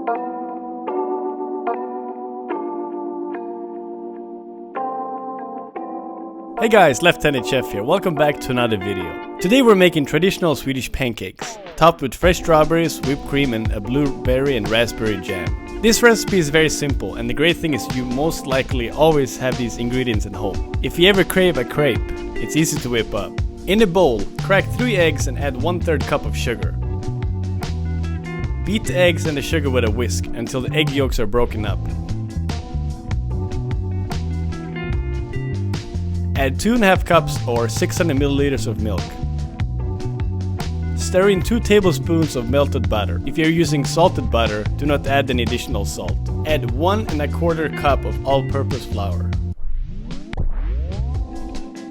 Hey guys, Left-Handed Chef here. Welcome back to another video. Today we're making traditional Swedish pancakes, topped with fresh strawberries, whipped cream and a blueberry and raspberry jam. This recipe is very simple, and the great thing is you most likely always have these ingredients at home. If you ever crave a crepe, it's easy to whip up. In a bowl, crack 3 eggs and add 1/3 cup of sugar. Beat the eggs and the sugar with a whisk until the egg yolks are broken up. Add 2.5 cups or 600 milliliters of milk. Stir in 2 tablespoons of melted butter. If you're using salted butter, do not add any additional salt. Add 1¼ cup of all-purpose flour.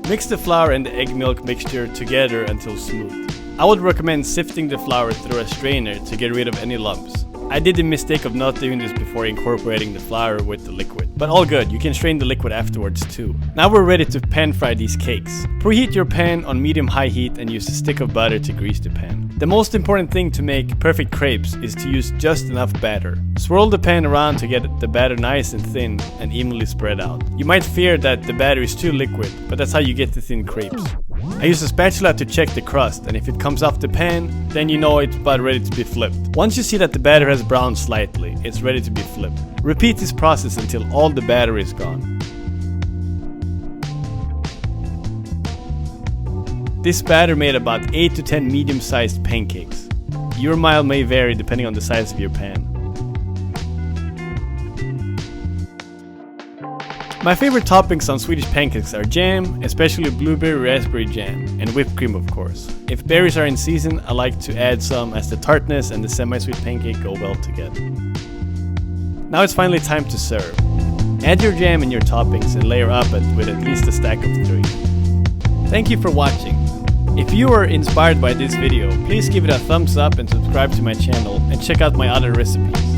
Mix the flour and the egg milk mixture together until smooth. I would recommend sifting the flour through a strainer to get rid of any lumps. I did the mistake of not doing this before incorporating the flour with the liquid. But all good, you can strain the liquid afterwards too. Now we're ready to pan fry these cakes. Preheat your pan on medium-high heat and use a stick of butter to grease the pan. The most important thing to make perfect crepes is to use just enough batter. Swirl the pan around to get the batter nice and thin and evenly spread out. You might fear that the batter is too liquid, but that's how you get the thin crepes. I use a spatula to check the crust, and if it comes off the pan, then you know it's about ready to be flipped. Once you see that the batter has browned slightly, it's ready to be flipped. Repeat this process until all the batter is gone. This batter made about 8 to 10 medium-sized pancakes. Your mile may vary depending on the size of your pan. My favorite toppings on Swedish pancakes are jam, especially blueberry raspberry jam, and whipped cream of course. If berries are in season, I like to add some as the tartness and the semi-sweet pancake go well together. Now it's finally time to serve. Add your jam and your toppings and layer up with at least a stack of 3. Thank you for watching. If you were inspired by this video, please give it a thumbs up and subscribe to my channel and check out my other recipes.